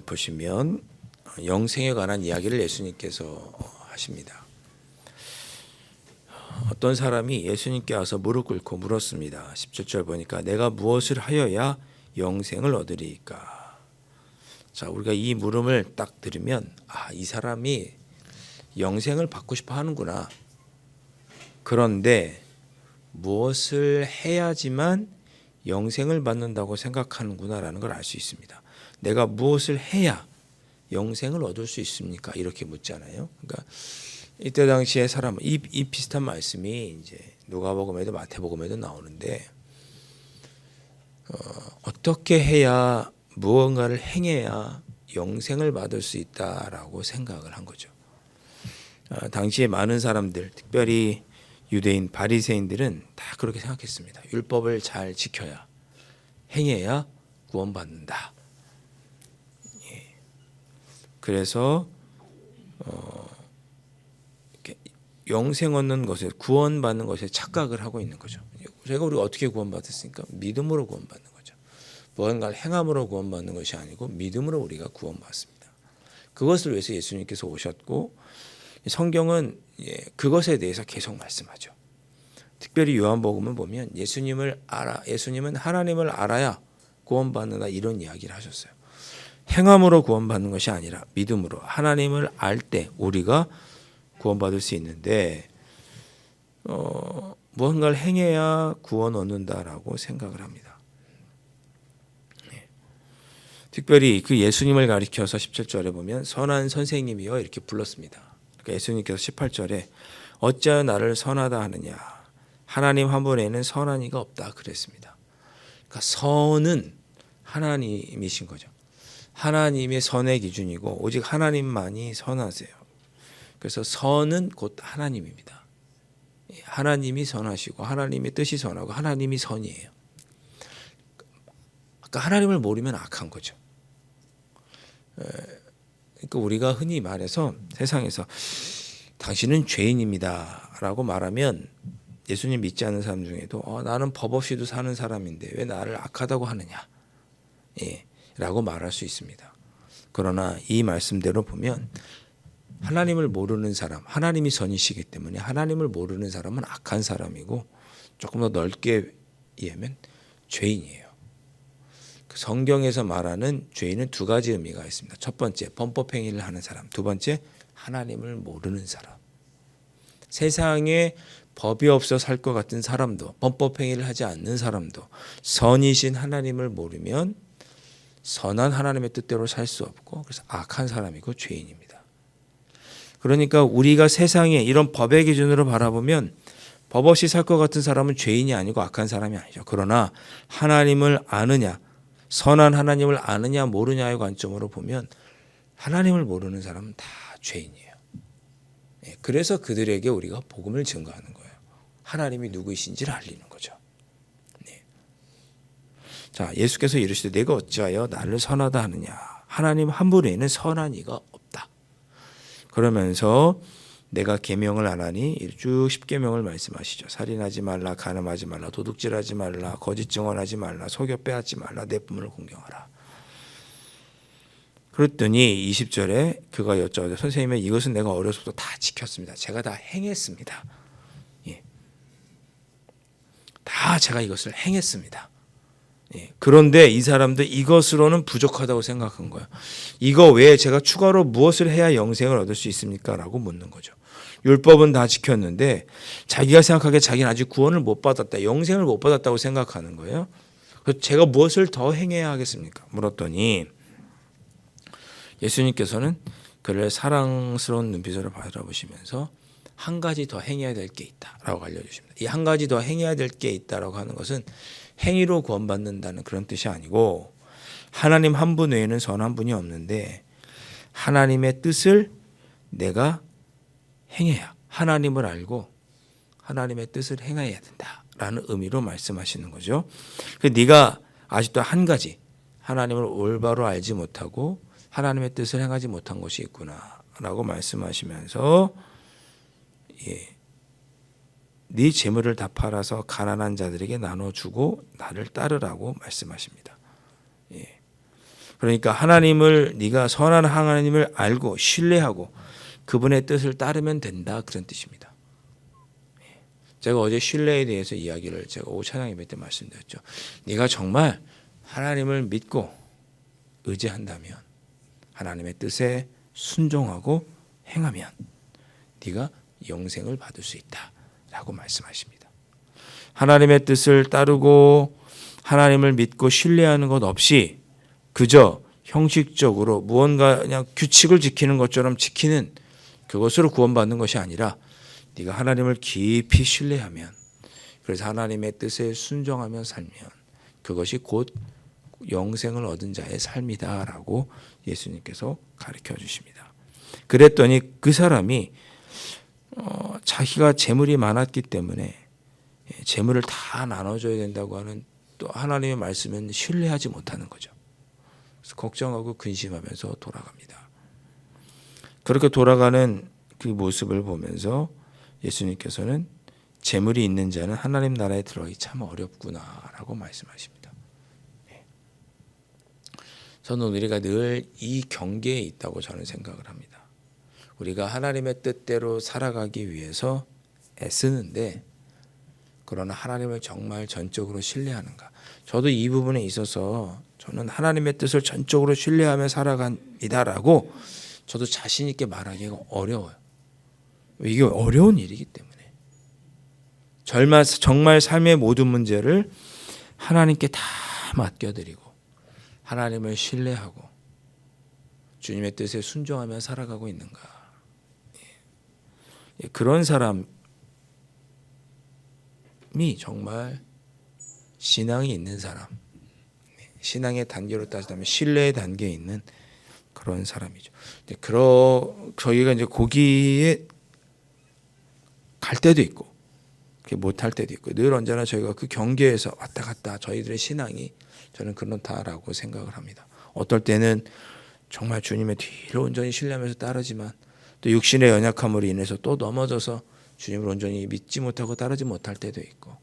보시면 영생에 관한 이야기를 예수님께서 하십니다. 어떤 사람이 예수님께 와서 무릎 꿇고 물었습니다. 17절 보니까 내가 무엇을 하여야 영생을 얻으리이까. 자, 우리가 이 물음을 딱 들으면 이 사람이 영생을 받고 싶어 하는구나. 그런데 무엇을 해야지만 영생을 받는다고 생각하는구나라는 걸 알 수 있습니다. 내가 무엇을 해야 영생을 얻을 수 있습니까? 이렇게 묻잖아요. 그러니까 이때 당시에 사람은 이 비슷한 말씀이 이제 누가복음에도 마태복음에도 나오는데 어떻게 해야 무언가를 행해야 영생을 받을 수 있다라고 생각을 한 거죠. 당시에 많은 사람들, 특별히 유대인 바리새인들은 다 그렇게 생각했습니다. 율법을 잘 지켜야 행해야 구원받는다. 그래서 영생 얻는 것에 구원받는 것에 착각을 하고 있는 거죠. 제가 우리가 어떻게 구원받았습니까? 믿음으로 구원받는 거죠. 무언가를 행함으로 구원받는 것이 아니고 믿음으로 우리가 구원받습니다. 그것을 위해서 예수님께서 오셨고 성경은 그것에 대해서 계속 말씀하죠. 특별히 요한복음을 보면 예수님은 하나님을 알아야 구원받는다 이런 이야기를 하셨어요. 행함으로 구원받는 것이 아니라 믿음으로 하나님을 알 때 우리가 구원받을 수 있는데 무언가를 행해야 구원 얻는다라고 생각을 합니다. 특별히 그 예수님을 가리켜서 17절에 보면 선한 선생님이여 이렇게 불렀습니다. 그러니까 예수님께서 18절에 어찌하여 나를 선하다 하느냐 하나님 한 분에는 선한 이가 없다 그랬습니다. 그러니까 선은 하나님이신 거죠. 하나님의 선의 기준이고 오직 하나님만이 선하세요. 그래서 선은 곧 하나님입니다. 하나님이 선하시고 하나님의 뜻이 선하고 하나님이 선이에요. 그러니까 하나님을 모르면 악한 거죠. 그러니까 우리가 흔히 말해서 세상에서 당신은 죄인입니다 라고 말하면 예수님 믿지 않는 사람 중에도 나는 법 없이도 사는 사람인데 왜 나를 악하다고 하느냐 라고 말할 수 있습니다. 그러나 이 말씀대로 보면 하나님을 모르는 사람, 하나님이 선이시기 때문에 하나님을 모르는 사람은 악한 사람이고 조금 더 넓게 이해하면 죄인이에요. 성경에서 말하는 죄인은 두 가지 의미가 있습니다. 첫 번째, 범법행위를 하는 사람. 두 번째, 하나님을 모르는 사람. 세상에 법이 없어 살 것 같은 사람도 범법행위를 하지 않는 사람도 선이신 하나님을 모르면 선한 하나님의 뜻대로 살 수 없고 그래서 악한 사람이고 죄인입니다. 그러니까 우리가 세상에 이런 법의 기준으로 바라보면 법 없이 살 것 같은 사람은 죄인이 아니고 악한 사람이 아니죠. 그러나 하나님을 아느냐 선한 하나님을 아느냐 모르냐의 관점으로 보면 하나님을 모르는 사람은 다 죄인이에요. 그래서 그들에게 우리가 복음을 증거하는 거예요. 하나님이 누구이신지를 알리는 거죠. 자, 예수께서 이르시되 내가 어찌하여 나를 선하다 하느냐 하나님 한 분 외에는 선한 이가 없다. 그러면서 내가 계명을 안 하니 쭉 10계명을 말씀하시죠. 살인하지 말라, 간음하지 말라, 도둑질하지 말라, 거짓 증언하지 말라, 속여 빼앗지 말라, 내 부모를 공경하라. 그랬더니 20절에 그가 여쭤오되 선생님의 이것은 내가 어려서부터 다 지켰습니다. 제가 다 행했습니다. 다 제가 이것을 행했습니다. 그런데 이 사람도 이것으로는 부족하다고 생각한 거예요. 이거 외에 제가 추가로 무엇을 해야 영생을 얻을 수 있습니까? 라고 묻는 거죠. 율법은 다 지켰는데 자기가 생각하기에 자기는 아직 구원을 못 받았다. 영생을 못 받았다고 생각하는 거예요. 그래서 제가 무엇을 더 행해야 하겠습니까? 물었더니 예수님께서는 그를 사랑스러운 눈빛으로 바라보시면서 한 가지 더 행해야 될 게 있다라고 알려주십니다. 이 한 가지 더 행해야 될 게 있다라고 하는 것은 행위로 구원받는다는 그런 뜻이 아니고 하나님 한 분 외에는 선한 분이 없는데 하나님의 뜻을 내가 행해야 하나님을 알고 하나님의 뜻을 행해야 된다라는 의미로 말씀하시는 거죠. 네가 아직도 한 가지 하나님을 올바로 알지 못하고 하나님의 뜻을 행하지 못한 것이 있구나라고 말씀하시면서 네 재물을 다 팔아서 가난한 자들에게 나눠주고 나를 따르라고 말씀하십니다. 그러니까 하나님을 네가 선한 하나님을 알고 신뢰하고 그분의 뜻을 따르면 된다 그런 뜻입니다. 제가 어제 신뢰에 대해서 이야기를 제가 오후 찬양 예배 때 말씀드렸죠. 네가 정말 하나님을 믿고 의지한다면 하나님의 뜻에 순종하고 행하면 네가 영생을 받을 수 있다라고 말씀하십니다. 하나님의 뜻을 따르고 하나님을 믿고 신뢰하는 것 없이 그저 형식적으로 무언가 그냥 규칙을 지키는 것처럼 지키는 그것으로 구원받는 것이 아니라 네가 하나님을 깊이 신뢰하면 그래서 하나님의 뜻에 순종하며 살면 그것이 곧 영생을 얻은 자의 삶이다라고 예수님께서 가르쳐 주십니다. 그랬더니 그 사람이 자기가 재물이 많았기 때문에 재물을 다 나눠줘야 된다고 하는 또 하나님의 말씀은 신뢰하지 못하는 거죠. 그래서 걱정하고 근심하면서 돌아갑니다. 그렇게 돌아가는 그 모습을 보면서 예수님께서는 재물이 있는 자는 하나님 나라에 들어가기 참 어렵구나라고 말씀하십니다. 저는 우리가 늘 이 경계에 있다고 저는 생각을 합니다. 우리가 하나님의 뜻대로 살아가기 위해서 애쓰는데 그러나 하나님을 정말 전적으로 신뢰하는가? 저도 이 부분에 있어서 저는 하나님의 뜻을 전적으로 신뢰하며 살아갑니다라고 저도 자신 있게 말하기가 어려워요. 이게 어려운 일이기 때문에 정말 삶의 모든 문제를 하나님께 다 맡겨드리고 하나님을 신뢰하고 주님의 뜻에 순종하며 살아가고 있는가? 그런 사람이 정말 신앙이 있는 사람, 신앙의 단계로 따지자면 신뢰의 단계에 있는 그런 사람이죠. 저희가 이제 거기에 갈 때도 있고 못할 때도 있고 늘 언제나 저희가 그 경계에서 왔다 갔다 저희들의 신앙이 저는 그렇다라고 생각을 합니다. 어떨 때는 정말 주님의 뒤를 온전히 신뢰하면서 따르지만 또 육신의 연약함으로 인해서 또 넘어져서 주님을 온전히 믿지 못하고 따르지 못할 때도 있고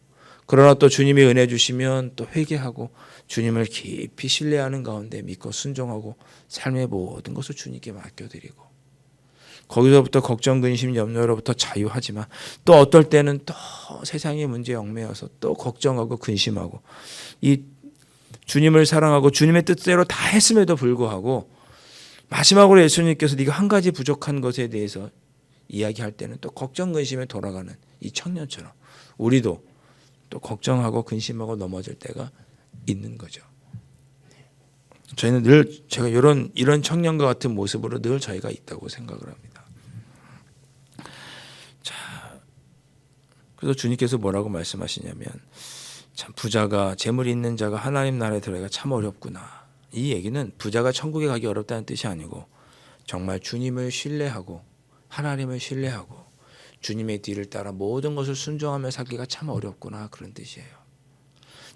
그러나 또 주님이 은혜 주시면 또 회개하고 주님을 깊이 신뢰하는 가운데 믿고 순종하고 삶의 모든 것을 주님께 맡겨드리고 거기서부터 걱정, 근심, 염려로부터 자유하지만 또 어떨 때는 또 세상의 문제에 얽매여서 또 걱정하고 근심하고 이 주님을 사랑하고 주님의 뜻대로 다 했음에도 불구하고 마지막으로 예수님께서 네가 한 가지 부족한 것에 대해서 이야기할 때는 또 걱정, 근심에 돌아가는 이 청년처럼 우리도 또 걱정하고 근심하고 넘어질 때가 있는 거죠. 저희는 늘 제가 이런 청년과 같은 모습으로 늘 저희가 있다고 생각을 합니다. 자, 그래서 주님께서 뭐라고 말씀하시냐면 참 부자가 재물이 있는 자가 하나님 나라에 들어가기가 참 어렵구나. 이 얘기는 부자가 천국에 가기 어렵다는 뜻이 아니고 정말 주님을 신뢰하고 하나님을 신뢰하고 주님의 뒤를 따라 모든 것을 순종하며 살기가 참 어렵구나 그런 뜻이에요.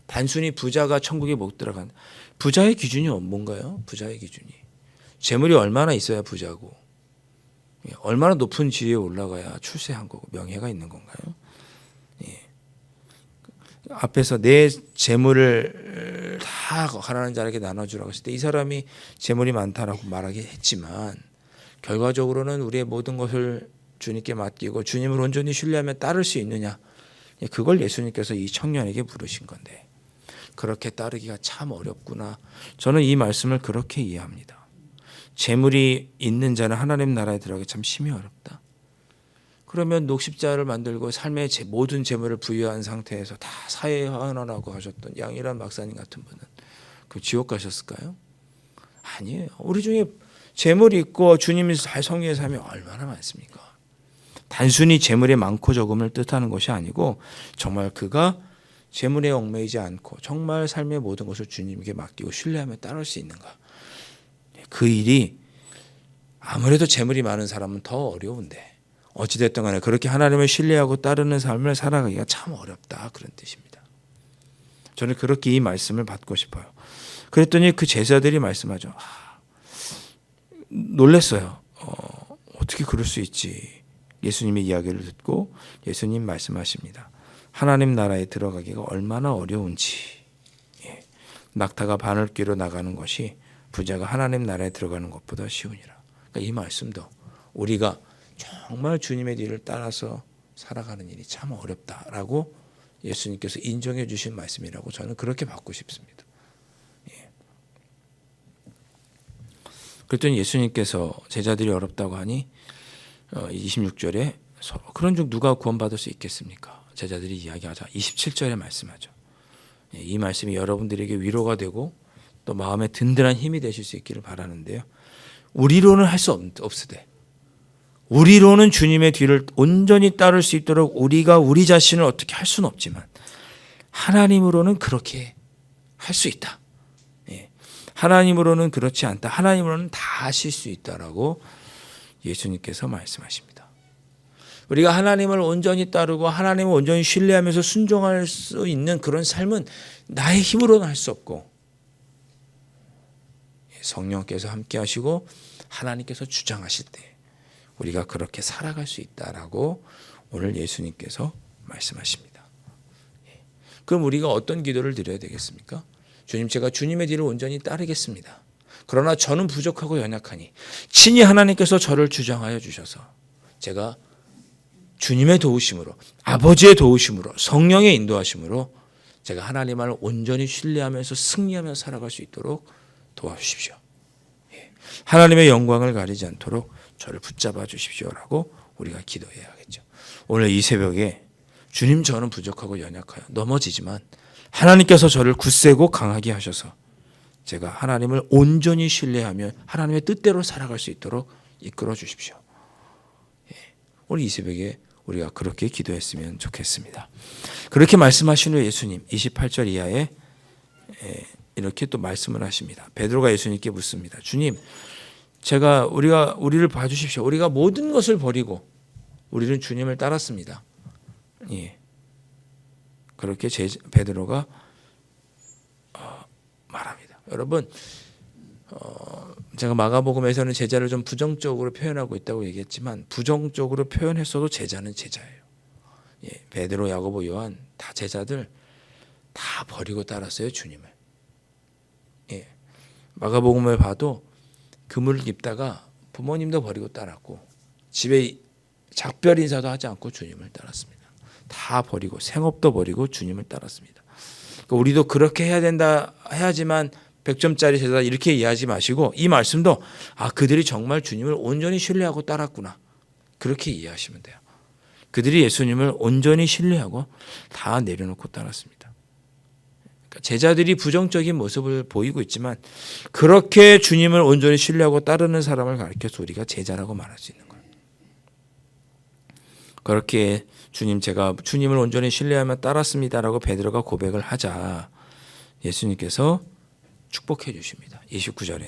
단순히 부자가 천국에 못 들어간 부자의 기준이 뭔가요? 부자의 기준이 재물이 얼마나 있어야 부자고 얼마나 높은 지위에 올라가야 출세한 거고 명예가 있는 건가요? 앞에서 내 재물을 다 가난한 자에게 나눠주라고 했을 때 이 사람이 재물이 많다라고 말하긴 했지만 결과적으로는 우리의 모든 것을 주님께 맡기고 주님을 온전히 신뢰하며 따를 수 있느냐 그걸 예수님께서 이 청년에게 물으신 건데 그렇게 따르기가 참 어렵구나. 저는 이 말씀을 그렇게 이해합니다. 재물이 있는 자는 하나님 나라에 들어가기 참 심히 어렵다. 그러면 녹십자를 만들고 삶의 모든 재물을 부여한 상태에서 다 사회에 헌원하고 하셨던 양일환 박사님 같은 분은 그 지옥 가셨을까요? 아니에요. 우리 중에 재물이 있고 주님이 잘 성의의 삶이 얼마나 많습니까? 단순히 재물의 많고 적음을 뜻하는 것이 아니고 정말 그가 재물에 얽매이지 않고 정말 삶의 모든 것을 주님께 맡기고 신뢰하며 따를 수 있는가? 그 일이 아무래도 재물이 많은 사람은 더 어려운데 어찌됐든 간에 그렇게 하나님을 신뢰하고 따르는 삶을 살아가기가 참 어렵다 그런 뜻입니다. 저는 그렇게 이 말씀을 받고 싶어요. 그랬더니 그 제자들이 말씀하죠. 놀랐어요. 어떻게 그럴 수 있지. 예수님의 이야기를 듣고 예수님 말씀하십니다. 하나님 나라에 들어가기가 얼마나 어려운지 낙타가 바늘귀로 나가는 것이 부자가 하나님 나라에 들어가는 것보다 쉬우니라. 그러니까 이 말씀도 우리가 정말 주님의 뒤를 따라서 살아가는 일이 참 어렵다라고 예수님께서 인정해 주신 말씀이라고 저는 그렇게 받고 싶습니다. 예. 그랬더니 예수님께서 제자들이 어렵다고 하니 26절에 그런 중 누가 구원받을 수 있겠습니까? 제자들이 이야기하자 27절에 말씀하죠. 예, 이 말씀이 여러분들에게 위로가 되고 또 마음에 든든한 힘이 되실 수 있기를 바라는데요. 우리로는 할 수 없으되 우리로는 주님의 뒤를 온전히 따를 수 있도록 우리가 우리 자신을 어떻게 할 수는 없지만 하나님으로는 그렇게 할 수 있다. 예. 하나님으로는 그렇지 않다. 하나님으로는 다 하실 수 있다라고 예수님께서 말씀하십니다. 우리가 하나님을 온전히 따르고 하나님을 온전히 신뢰하면서 순종할 수 있는 그런 삶은 나의 힘으로는 할 수 없고 성령께서 함께 하시고 하나님께서 주장하실 때 우리가 그렇게 살아갈 수 있다라고 오늘 예수님께서 말씀하십니다. 그럼 우리가 어떤 기도를 드려야 되겠습니까? 주님, 제가 주님의 뒤를 온전히 따르겠습니다. 그러나 저는 부족하고 연약하니 친히 하나님께서 저를 주장하여 주셔서 제가 주님의 도우심으로 아버지의 도우심으로 성령의 인도하심으로 제가 하나님을 온전히 신뢰하면서 승리하면서 살아갈 수 있도록 도와주십시오. 하나님의 영광을 가리지 않도록 저를 붙잡아 주십시오라고 우리가 기도해야겠죠. 오늘 이 새벽에 주님, 저는 부족하고 연약하여 넘어지지만 하나님께서 저를 굳세고 강하게 하셔서 제가 하나님을 온전히 신뢰하며 하나님의 뜻대로 살아갈 수 있도록 이끌어 주십시오. 오늘 이 새벽에 우리가 그렇게 기도했으면 좋겠습니다. 그렇게 말씀하신 후 예수님 28절 이하에 이렇게 또 말씀을 하십니다. 베드로가 예수님께 묻습니다. 주님, 우리를 봐주십시오. 우리가 모든 것을 버리고 우리는 주님을 따랐습니다. 예. 그렇게 베드로가 말합니다. 여러분, 제가 마가복음에서는 제자를 좀 부정적으로 표현하고 있다고 얘기했지만 부정적으로 표현했어도 제자는 제자예요. 예. 베드로, 야고보, 요한 다 제자들 다 버리고 따랐어요, 주님을. 예. 마가복음을 봐도 그물을 입다가 부모님도 버리고 따랐고 집에 작별 인사도 하지 않고 주님을 따랐습니다. 다 버리고 생업도 버리고 주님을 따랐습니다. 그러니까 우리도 그렇게 해야 된다 해야지만 100점짜리 제자 이렇게 이해하지 마시고 이 말씀도 그들이 정말 주님을 온전히 신뢰하고 따랐구나 그렇게 이해하시면 돼요. 그들이 예수님을 온전히 신뢰하고 다 내려놓고 따랐습니다. 그러니까 제자들이 부정적인 모습을 보이고 있지만 그렇게 주님을 온전히 신뢰하고 따르는 사람을 가리켜서 우리가 제자라고 말할 수 있는 거예요. 그렇게 제가 주님을 온전히 신뢰하며 따랐습니다라고 베드로가 고백을 하자 예수님께서 축복해 주십니다. 29절에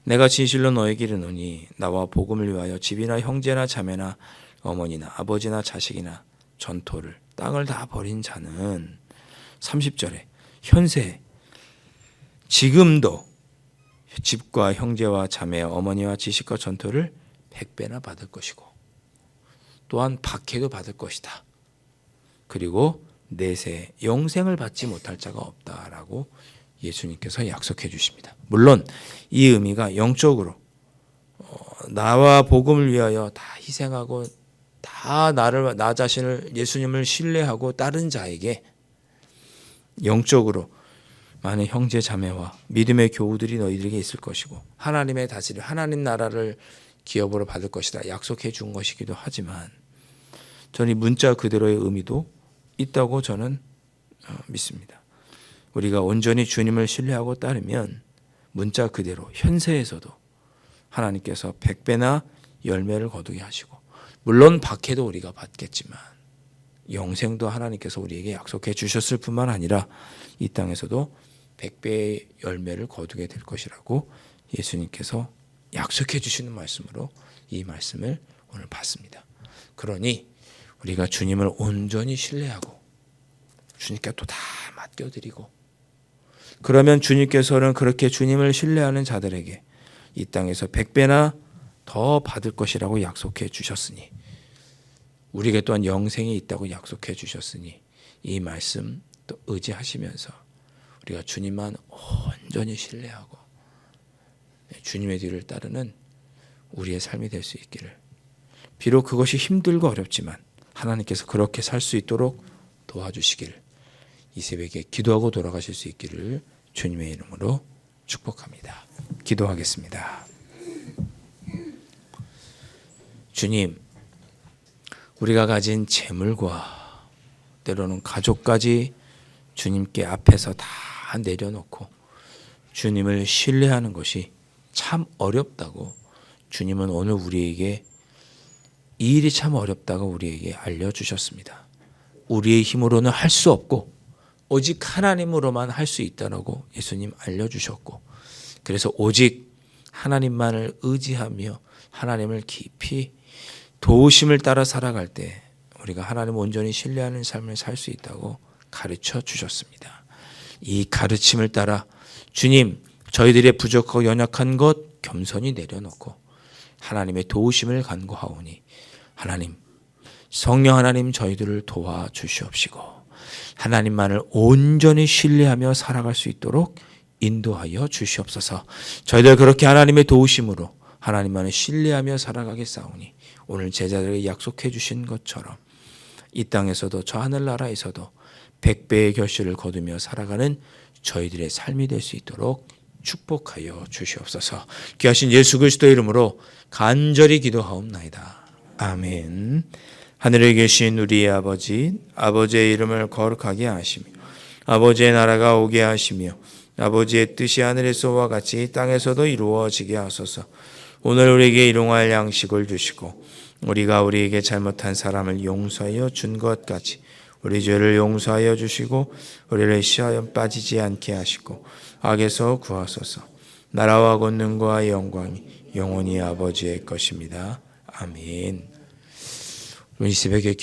내가 진실로 너에게 이르노니 나와 복음을 위하여 집이나 형제나 자매나 어머니나 아버지나 자식이나 전토를 땅을 다 버린 자는 30절에 현세 지금도 집과 형제와 자매 어머니와 지식과 전토를 100배나 받을 것이고 또한 박해도 받을 것이다. 그리고 내세 영생을 받지 못할 자가 없다라고 예수님께서 약속해 주십니다. 물론 이 의미가 영적으로 나와 복음을 위하여 다 희생하고 다 나 자신을 예수님을 신뢰하고 따른 자에게 영적으로 많은 형제 자매와 믿음의 교우들이 너희들에게 있을 것이고 하나님의 다스림 하나님 나라를 기업으로 받을 것이다 약속해 준 것이기도 하지만 저는 이 문자 그대로의 의미도 있다고 저는 믿습니다. 우리가 온전히 주님을 신뢰하고 따르면 문자 그대로 현세에서도 하나님께서 100배나 열매를 거두게 하시고 물론 박해도 우리가 받겠지만 영생도 하나님께서 우리에게 약속해 주셨을 뿐만 아니라 이 땅에서도 100배의 열매를 거두게 될 것이라고 예수님께서 약속해 주시는 말씀으로 이 말씀을 오늘 봤습니다. 그러니 우리가 주님을 온전히 신뢰하고 주님께 또 다 맡겨드리고 그러면 주님께서는 그렇게 주님을 신뢰하는 자들에게 이 땅에서 100배나 더 받을 것이라고 약속해 주셨으니 우리에게 또한 영생이 있다고 약속해 주셨으니 이 말씀 또 의지하시면서 우리가 주님만 온전히 신뢰하고 주님의 뒤를 따르는 우리의 삶이 될 수 있기를, 비록 그것이 힘들고 어렵지만 하나님께서 그렇게 살 수 있도록 도와주시기를, 이 새벽에 기도하고 돌아가실 수 있기를 주님의 이름으로 축복합니다. 기도하겠습니다. 주님, 우리가 가진 재물과 때로는 가족까지 주님께 앞에서 다 내려놓고 주님을 신뢰하는 것이 참 어렵다고, 주님은 오늘 우리에게 이 일이 참 어렵다고 우리에게 알려주셨습니다. 우리의 힘으로는 할 수 없고 오직 하나님으로만 할 수 있다라고 예수님 알려주셨고, 그래서 오직 하나님만을 의지하며 하나님을 깊이 도우심을 따라 살아갈 때 우리가 하나님 온전히 신뢰하는 삶을 살 수 있다고 가르쳐 주셨습니다. 이 가르침을 따라 주님, 저희들의 부족하고 연약한 것 겸손히 내려놓고 하나님의 도우심을 간구하오니 하나님, 성령 하나님 저희들을 도와주시옵시고 하나님만을 온전히 신뢰하며 살아갈 수 있도록 인도하여 주시옵소서. 저희들 그렇게 하나님의 도우심으로 하나님만을 신뢰하며 살아가겠사오니 오늘 제자들에게 약속해 주신 것처럼 이 땅에서도 저 하늘나라에서도 100배의 결실을 거두며 살아가는 저희들의 삶이 될 수 있도록 축복하여 주시옵소서. 귀하신 예수 그리스도의 이름으로 간절히 기도하옵나이다. 아멘. 하늘에 계신 우리의 아버지, 아버지의 이름을 거룩하게 하시며 아버지의 나라가 오게 하시며 아버지의 뜻이 하늘에서와 같이 땅에서도 이루어지게 하소서. 오늘 우리에게 일용할 양식을 주시고 우리가 우리에게 잘못한 사람을 용서하여 준 것 같이 우리 죄를 용서하여 주시고 우리를 시험에 빠지지 않게 하시고 악에서 구하소서. 나라와 권능과 영광이 영원히 아버지의 것입니다. 아멘. 이 새벽에